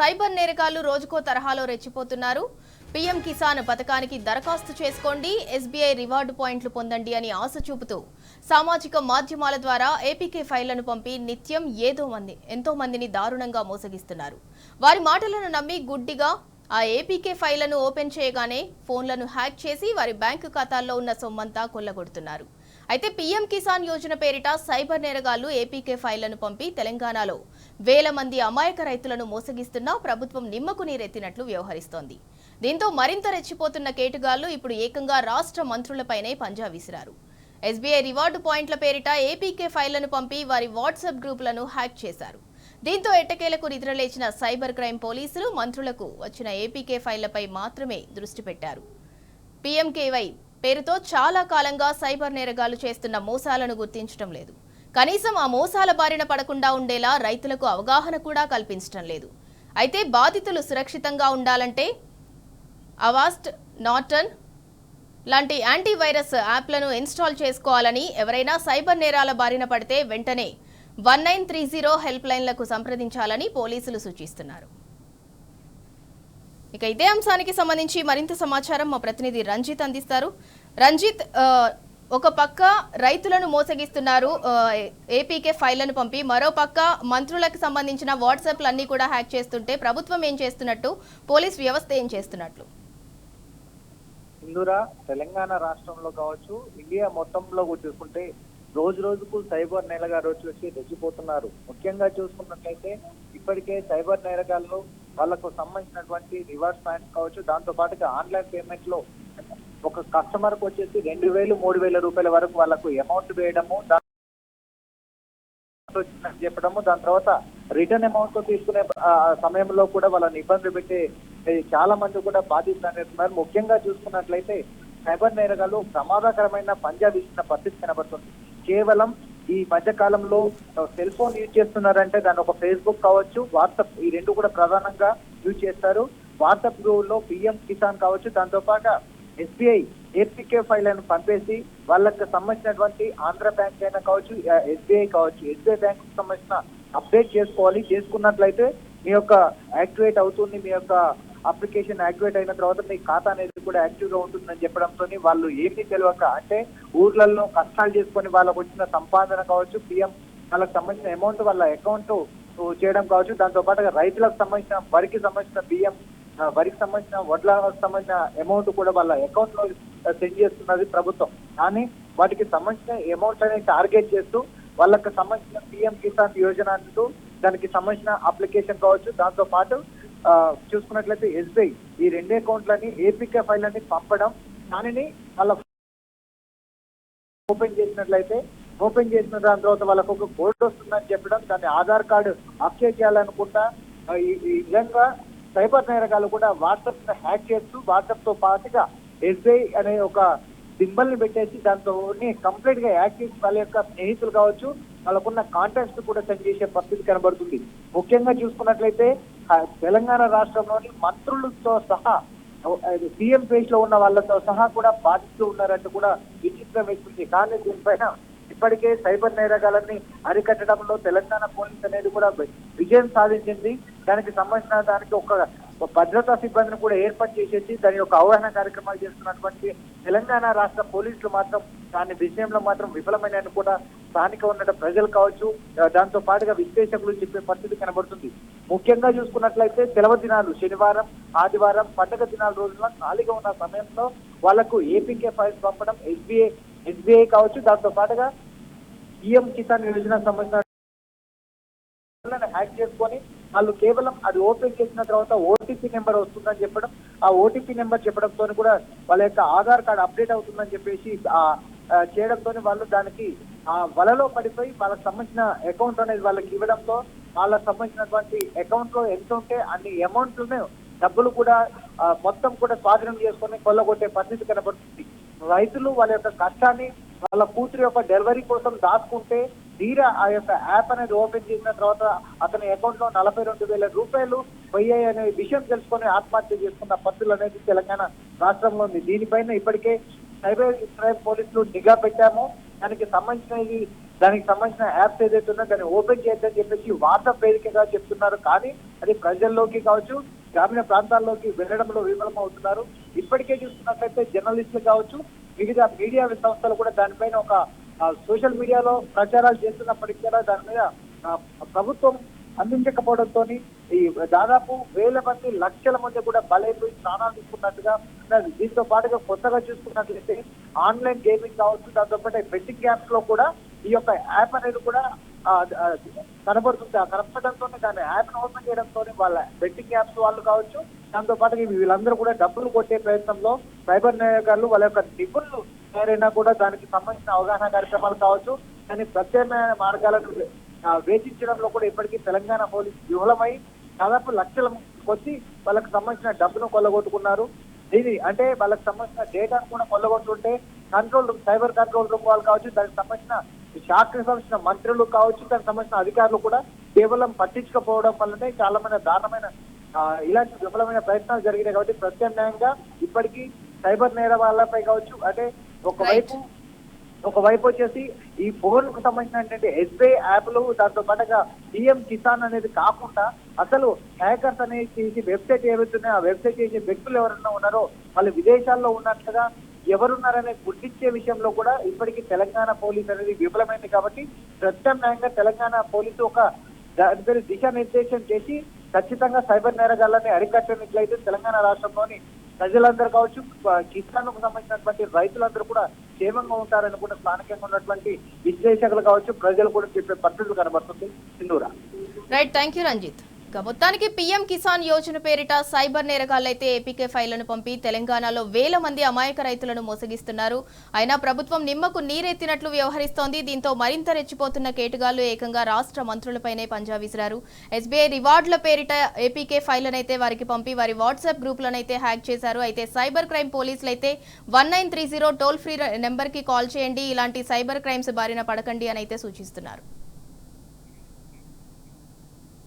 Cyber నేరగాళ్లు రోజుకో తరహాలో రెచ్చిపోతున్నారు. పీఎం కిసాన్ పథకానికి దరఖాస్తు చేసుకోండి, ఎస్బీఐ రివార్డు పాయింట్లు పొందండి అని ఆశ చూపుతూ సామాజిక మాధ్యమాల ద్వారా ఏపీకే ఫైళ్లను పంపి నిత్యం ఎంతో మందిని దారుణంగా మోసగిస్తున్నారు. వారి మాటలను నమ్మి గుడ్డిగా ఆ ఏపీకే ఫైళ్లను ఓపెన్ చేయగానే ఫోన్లను హ్యాక్ చేసి వారి బ్యాంకు ఖాతాల్లో ఉన్న సొమ్మంతా కొల్లగొడుతున్నారు. అయితే పీఎం కిసాన్ యోజన పేరిట సైబర్ నేరగాళ్లు ఏపీకే ఫైళ్లను పంపి తెలంగాణలో వేల మంది అమాయక రైతులను మోసగిస్తున్నా ప్రభుత్వం నిమ్మకు నీరెత్తినట్లు వ్యవహరిస్తోంది. దీంతో మరింత రెచ్చిపోతున్న కేటుగాళ్లు ఇప్పుడు ఏకంగా రాష్ట్ర మంత్రులపైనే పంజా విసిరారు. ఎస్బీఐ రివార్డు పాయింట్ల పేరిట ఏపీకే ఫైళ్లను పంపి వారి వాట్సాప్ గ్రూపులను హ్యాక్ చేశారు. దీంతో ఎట్టకేలకు నిద్రలేచిన సైబర్ క్రైమ్ పోలీసులు మంత్రులకు వచ్చిన ఏపీకే ఫైళ్లపై మాత్రమే దృష్టి పెట్టారు. పీఎంకేవై పేరుతో చాలా కాలంగా సైబర్ నేరగాళ్లు చేస్తున్న మోసాలను గుర్తించడం లేదు. కనీసం ఆ మోసాల బారిన పడకుండా ఉండేలా రైతులకు అవగాహన కూడా కల్పించడం లేదు. అయితే బాధితులు సురక్షితంగా ఉండాలంటే అవాస్ట్, నార్టన్ లాంటి యాంటీవైరస్ యాప్లను ఇన్స్టాల్ చేసుకోవాలని, ఎవరైనా సైబర్ నేరాల బారిన పడితే వెంటనే 1930 హెల్ప్ లైన్లకు సంప్రదించాలని పోలీసులు సూచిస్తున్నారు. ఇక ఇదే అంశానికి సంబంధించి మరింత సమాచారం మా ప్రతినిధి రంజిత్ అందిస్తారు. రంజిత్, ఒక పక్క రైతులను మోసగిస్తున్నారు ఏపీకే ఫైళ్లను పంపి, మరో పక్క మంత్రులకు సంబంధించిన వాట్సాప్లు అన్ని కూడా హ్యాక్ చేస్తుంటే ప్రభుత్వం ఏం చేస్తున్నట్టు, పోలీస్ వ్యవస్థ ఏం చేస్తున్నట్లు? ఇందురా తెలంగాణ రాష్ట్రంలో కావచ్చు, ఇండియా మొత్తంలో చూసుకుంటే రోజు రోజుకు సైబర్ నేరగాళ్ళు వచ్చి రెచ్చిపోతున్నారు. ముఖ్యంగా చూసుకున్నట్లయితే ఇప్పటికే సైబర్ నేరగాళ్ళు వాళ్లకు సంబంధించినటువంటి రివర్స్ పాయింట్స్ కావచ్చు, దాంతో పాటుగా ఆన్లైన్ పేమెంట్ లో ఒక కస్టమర్ కు వచ్చేసి 2000-3000 రూపాయల వరకు వాళ్ళకు అమౌంట్ వేయడము, చెప్పడము, దాని తర్వాత రిటర్న్ అమౌంట్ తీసుకునే సమయంలో కూడా వాళ్ళని ఇబ్బంది పెట్టే చాలా మంది కూడా బాధితులు అనేస్తున్నారు. ముఖ్యంగా చూసుకున్నట్లయితే సైబర్ నేరగాళ్ళు ప్రమాదకరమైన పంజా వీసిన పరిస్థితి కనబడుతుంది. కేవలం ఈ మధ్య కాలంలో సెల్ ఫోన్ యూజ్ చేస్తున్నారంటే దాని ఒక ఫేస్బుక్ కావచ్చు, వాట్సాప్, ఈ రెండు కూడా ప్రధానంగా యూజ్ చేస్తారు. వాట్సాప్ గ్రూప్ లో పీఎం కిసాన్ కావచ్చు, దాంతో పాటు ఎస్బీఐ ఏపీకే ఫైల్ అని పంపేసి వాళ్ళకి సంబంధించినటువంటి ఆంధ్ర బ్యాంక్ అయినా కావచ్చు, ఎస్బీఐ కావచ్చు, ఎస్బీఐ బ్యాంక్ కు సంబంధించిన అప్డేట్ చేసుకోవాలి. చేసుకున్నట్లయితే మీ యొక్క యాక్టివేట్ అవుతుంది, మీ యొక్క అప్లికేషన్ యాక్టివేట్ అయిన తర్వాత మీ ఖాతా అనేది కూడా యాక్టివ్ గా ఉంటుందని చెప్పడంతో వాళ్ళు ఏమీ తెలియక, అంటే ఊర్లలో కష్టాలు చేసుకొని వాళ్ళకు వచ్చిన సంపాదన కావచ్చు, పిఎం వాళ్ళకి సంబంధించిన అమౌంట్ వాళ్ళ అకౌంట్ చేయడం కావచ్చు, దాంతో పాటుగా రైతులకు సంబంధించిన వరికి సంబంధించిన బియ్యం, వరికి సంబంధించిన వడ్లకు సంబంధించిన అమౌంట్ కూడా వాళ్ళ అకౌంట్ లో సెండ్ చేస్తున్నది ప్రభుత్వం. కానీ వాటికి సంబంధించిన అమౌంట్ అనేది టార్గెట్ చేస్తూ వాళ్ళకి సంబంధించిన పీఎం కిసాన్ యోజన అంటూ దానికి సంబంధించిన అప్లికేషన్ కావచ్చు, దాంతో పాటు చూసుకున్నట్లయితే ఎస్బీఐ ఈ రెండు అకౌంట్లని ఏపీకే ఫైల్ అని పంపడం, దానిని వాళ్ళ ఓపెన్ చేసిన దాని తర్వాత వాళ్ళకు ఒక కోడ్ వస్తుందని చెప్పడం, దాన్ని ఆధార్ కార్డు అప్డేట్ చేయాలనుకుంటా ఈ విధంగా సైబర్ నేరగాళ్ళు కూడా వాట్సాప్ హ్యాక్ చేస్తూ వాట్సాప్ తో పాటుగా ఎస్బీఐ అనే ఒక సింబల్ ని పెట్టేసి దాంతో కంప్లీట్ గా యాక్ట్ చేసి వాళ్ళ యొక్క స్నేహితులు కావచ్చు, వాళ్ళకున్న కాంటాక్ట్స్ కూడా సెండ్ చేసే పరిస్థితి కనబడుతుంది. ముఖ్యంగా చూసుకున్నట్లయితే తెలంగాణ రాష్ట్రంలోని మంత్రులతో సహా సీఎం ఫేజ్ లో ఉన్న వాళ్ళతో సహా కూడా బాధిస్తూ ఉన్నారంటూ కూడా విచిత్రం వేస్తుంది. కానీ దీనిపైన ఇప్పటికే సైబర్ నేరగాళ్ళని అరికట్టడంలో తెలంగాణ పోలీస్ అనేది కూడా విజయం సాధించింది. దానికి సంబంధించిన దానికి ఒక భద్రతా సిబ్బందిని కూడా ఏర్పాటు చేసేసి దాని యొక్క అవగాహన కార్యక్రమాలు చేస్తున్నటువంటి తెలంగాణ రాష్ట్ర పోలీసులు మాత్రం దాని విషయంలో మాత్రం విఫలమైన కూడా స్థానిక ఉన్న ప్రజలు కావచ్చు, దాంతో పాటుగా విశ్లేషకులు చెప్పే పరిస్థితి కనబడుతుంది. ముఖ్యంగా చూసుకున్నట్లయితే సెలవు దినాలు, శనివారం, ఆదివారం, పండుగ దినాల రోజున ఖాళీగా ఉన్న సమయంలో వాళ్లకు ఏపీకే ఫైల్స్ పంపడం, ఎస్బీఐ కావచ్చు, దాంతో పాటుగా పీఎం కిసాన్ యోజన సంబంధించిన హ్యాక్ చేసుకొని వాళ్ళు కేవలం అది ఓపెన్ చేసిన తర్వాత ఓటీపీ నెంబర్ వస్తుందని చెప్పడం, ఆ ఓటీపీ నెంబర్ చెప్పడంతో కూడా వాళ్ళ యొక్క ఆధార్ కార్డు అప్డేట్ అవుతుందని చెప్పేసి చేయడంతో వాళ్ళు దానికి ఆ వలలో పడిపోయి వాళ్ళకి సంబంధించిన అకౌంట్ అనేది వాళ్ళకి ఇవ్వడంతో వాళ్ళకి సంబంధించినటువంటి అకౌంట్ లో ఎంత ఉంటే అన్ని అమౌంట్లను డబ్బులు కూడా మొత్తం కూడా స్వాధీనం చేసుకొని కొల్లగొట్టే పరిస్థితి కనబడుతుంది. రైతులు వాళ్ళ యొక్క కష్టాన్ని వాళ్ళ కూతురు యొక్క డెలివరీ కోసం దాచుకుంటే తీరా ఆ యొక్క యాప్ అనేది ఓపెన్ చేసిన తర్వాత అతని అకౌంట్ లో 42,000 రూపాయలు పోయాయి అనే విషయం తెలుసుకొని ఆత్మహత్య చేసుకున్న పరిస్థితులు అనేది తెలంగాణ రాష్ట్రంలో ఉంది. దీనిపైన ఇప్పటికే సైబర్ క్రైమ్ పోలీసులు నిఘా పెట్టాము. దానికి సంబంధించిన దానికి సంబంధించిన యాప్స్ ఏదైతే ఉన్నా దాన్ని ఓపెన్ చేయొద్దని చెప్పేసి వాట్సాప్ వేదికగా చెప్తున్నారు. కానీ అది ప్రజల్లోకి కావచ్చు, గ్రామీణ ప్రాంతాల్లోకి వెళ్ళడంలో విఫలం అవుతున్నారు. ఇప్పటికే చూస్తున్నట్లయితే జర్నలిస్టులు కావచ్చు, వివిధ మీడియా సంస్థలు కూడా దానిపైన ఒక సోషల్ మీడియాలో ప్రచారాలు చేస్తున్నప్పటికీ కూడా దాని మీద ప్రభుత్వం అందించకపోవడంతో ఈ దాదాపు వేల మంది, లక్షల మంది కూడా బలైపోయి స్నానాలు తీసుకున్నట్టుగా ఉన్నది. దీంతో పాటుగా కొత్తగా చూసుకున్నట్లయితే ఆన్లైన్ గేమింగ్ కావచ్చు, దాంతో పాటు బెట్టింగ్ యాప్స్ లో కూడా ఈ యొక్క యాప్ అనేది కూడా కనబడుతుంది. కనపడంతో దాని యాప్ ఓపెన్ చేయడంతో వాళ్ళ బెట్టింగ్ యాప్స్ వాళ్ళు కావచ్చు, దాంతో పాటు వీళ్ళందరూ కూడా డబ్బులు కొట్టే ప్రయత్నంలో సైబర్ నేరగాళ్లు వాళ్ళ యొక్క నిపుణులు ఎవరైనా కూడా దానికి సంబంధించిన అవగాహన కార్యక్రమాలు కావచ్చు, దాని ప్రత్యామ్నాయ మార్గాలను వేచించడంలో కూడా ఇప్పటికీ తెలంగాణ పోలీసు విఫలమై దాదాపు లక్షల కొద్ది వాళ్ళకి సంబంధించిన డబ్బును కొల్లగొట్టుకున్నారు. దీని అంటే వాళ్ళకి సంబంధించిన డేటాను కూడా కొల్లగొట్టుంటే control room, cyber control room వాళ్ళు కావచ్చు, దానికి సంబంధించిన శాఖకు సంబంధించిన మంత్రులు కావచ్చు, దానికి సంబంధించిన అధికారులు కూడా కేవలం పట్టించకపోవడం వల్లనే చాలా మంది దారుణమైన ఇలాంటి విఫలమైన ప్రయత్నాలు జరిగినాయి. కాబట్టి ప్రత్యామ్నాయంగా ఇప్పటికీ సైబర్ నేర వాళ్ళపై కావచ్చు, అంటే ఒకవైపు వచ్చేసి ఈ ఫోన్ కు సంబంధించినటువంటి ఎస్బీఐ యాప్లు, దాంతో పాటుగా పిఎం కిసాన్ అనేది కాకుండా అసలు హ్యాకర్స్ అనేది వెబ్సైట్ ఏవైతున్నాయో ఆ వెబ్సైట్ చేసే వ్యక్తులు ఎవరైనా ఉన్నారో వాళ్ళు విదేశాల్లో ఉన్నట్లుగా ఎవరున్నారనే గుర్తించే విషయంలో కూడా ఇప్పటికీ తెలంగాణ పోలీసు అనేది విఫలమైంది. కాబట్టి ప్రత్యామ్నాయంగా తెలంగాణ పోలీసు ఒక దాని పేరు దిశానిర్దేశం చేసి ఖచ్చితంగా సైబర్ నేరగాళ్ళని అరికట్టినట్లయితే తెలంగాణ రాష్ట్రంలోని ప్రజలందరూ కావచ్చు, కిసాన్ కు సంబంధించినటువంటి రైతులందరూ కూడా క్షేమంగా ఉంటారని కూడా స్థానికంగా ఉన్నటువంటి విశ్లేషకులు కావచ్చు, ప్రజలు కూడా చెప్పే పరిస్థితులు కనబడుతుంది. Sindhura. Right, thank you Ranjit. మొత్తానికి పీఎం కిసాన్ యోజన పేరిట సైబర్ నేరగాళ్లైతే ఏపీకే ఫైళ్లను పంపి తెలంగాణలో వేల మంది అమాయక రైతులను మోసగిస్తున్నారు. అయినా ప్రభుత్వం నిమ్మకు నీరెత్తినట్లు వ్యవహరిస్తోంది. దీంతో మరింత రెచ్చిపోతున్న కేటుగాళ్లు ఏకంగా రాష్ట్ర మంత్రులపైనే పంజా విసిరారు. ఎస్బీఐ రివార్డుల పేరిట ఏపీకే ఫైళ్లనైతే వారికి పంపి వారి వాట్సాప్ గ్రూపులనైతే హ్యాక్ చేశారు. అయితే సైబర్ క్రైమ్ పోలీసులు అయితే 1930 టోల్ ఫ్రీ నెంబర్ కి కాల్ చేయండి, ఇలాంటి సైబర్ క్రైమ్స్ బారిన పడకండి అని అయితే సూచిస్తున్నారు.